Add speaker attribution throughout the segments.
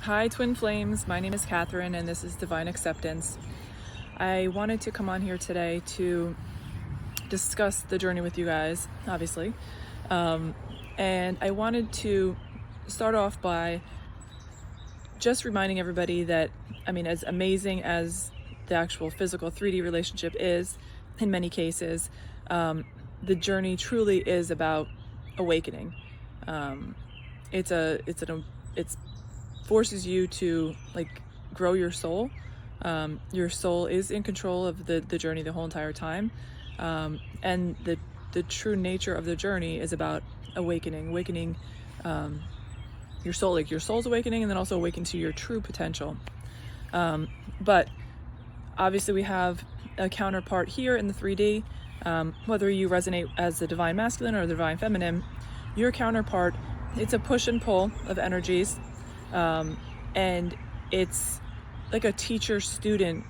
Speaker 1: Hi, Twin Flames. My name is Catherine, and this is Divine Acceptance. I wanted to come on here today to discuss the journey with you guys, obviously. And I wanted to start off by just reminding everybody that, as amazing as the actual physical 3D relationship is, in many cases, the journey truly is about awakening. It forces you to grow your soul. Your soul is in control of the journey the whole entire time, and the true nature of the journey is about awakening your soul. Your soul's awakening, and then also awakening to your true potential. But obviously we have a counterpart here in the 3D. Whether you resonate as the divine masculine or the divine feminine, your counterpart, it's a push and pull of energies. And it's like a teacher-student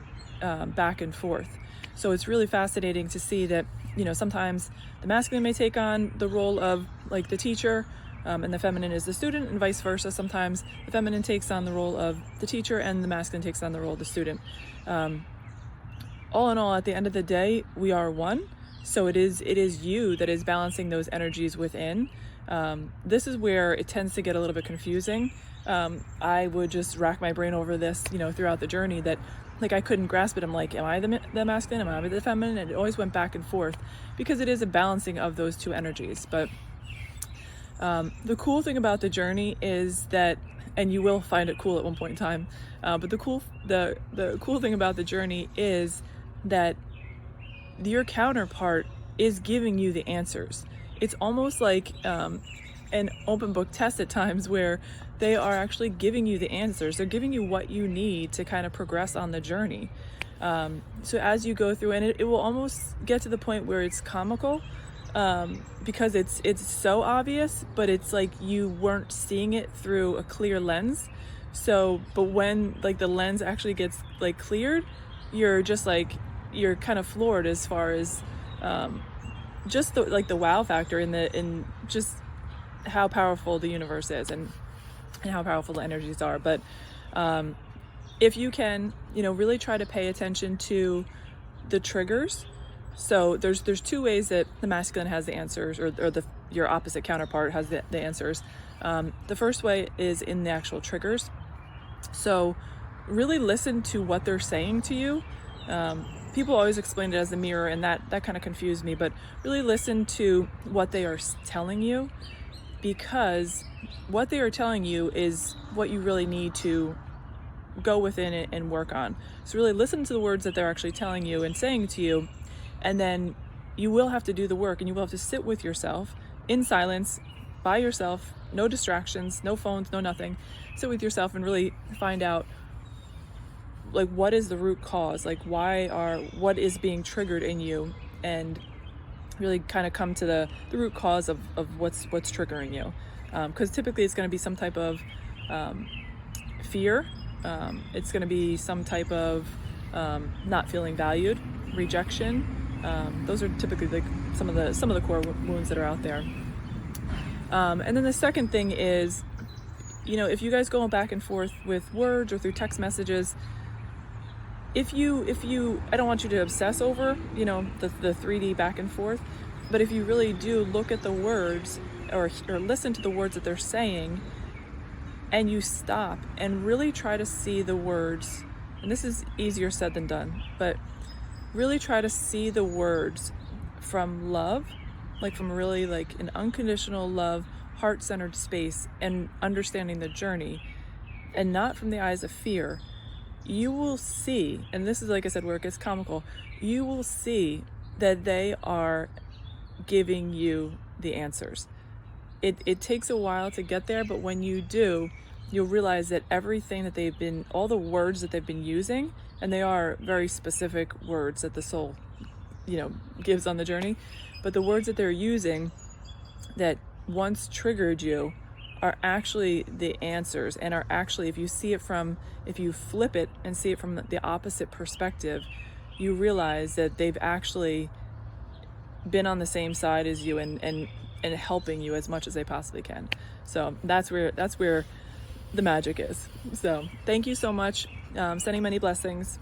Speaker 1: back and forth. So it's really fascinating to see that, sometimes the masculine may take on the role of the teacher, and the feminine is the student, and vice versa. Sometimes the feminine takes on the role of the teacher and the masculine takes on the role of the student. All in all, at the end of the day, we are one. So it is you that is balancing those energies within. This is where it tends to get a little bit confusing. I would just rack my brain over this, throughout the journey, that I couldn't grasp it. I'm like, am I the masculine? Am I the feminine? And it always went back and forth because it is a balancing of those two energies. But the cool thing about the journey is that, and you will find it cool at one point in time, but the cool thing about the journey is that your counterpart is giving you the answers. It's almost like an open book test at times, where they are actually giving you the answers. They're giving you what you need to kind of progress on the journey. So as you go through, and it will almost get to the point where it's comical, because it's so obvious, but it's like you weren't seeing it through a clear lens. So, but when the lens actually gets cleared, you're just you're kind of floored as far as just the wow factor in just how powerful the universe is and how powerful the energies are. But if you can, really try to pay attention to the triggers. So there's two ways that the masculine has the answers, or your opposite counterpart has the answers. The first way is in the actual triggers. So really listen to what they're saying to you. People always explain it as the mirror, and that kind of confused me, but really listen to what they are telling you, because what they are telling you is what you really need to go within it and work on. So really listen to the words that they're actually telling you and saying to you, and then you will have to do the work, and you will have to sit with yourself in silence, by yourself, no distractions, no phones, no nothing. Sit with yourself and really find out what is the root cause, what is being triggered in you, and really kind of come to the root cause of what's triggering you. Because typically it's going to be some type of fear. It's going to be some type of not feeling valued, rejection. Those are typically some of the core wounds that are out there. And then the second thing is, if you guys go back and forth with words or through text messages, if you I don't want you to obsess over the 3D back and forth, but if you really do look at the words or listen to the words that they're saying, and you stop and really try to see the words, and this is easier said than done, but really try to see the words from love, from really an unconditional love, heart-centered space, and understanding the journey, and not from the eyes of fear. You will see, and this is, like I said, where it gets comical, you will see that they are giving you the answers. It takes a while to get there, but when you do, you'll realize that everything that all the words that they've been using, and they are very specific words that the soul, gives on the journey, but the words that they're using that once triggered you are actually the answers, and are actually, if you flip it and see it from the opposite perspective, you realize that they've actually been on the same side as you and helping you as much as they possibly can. So that's where the magic is. So thank you so much. Sending many blessings.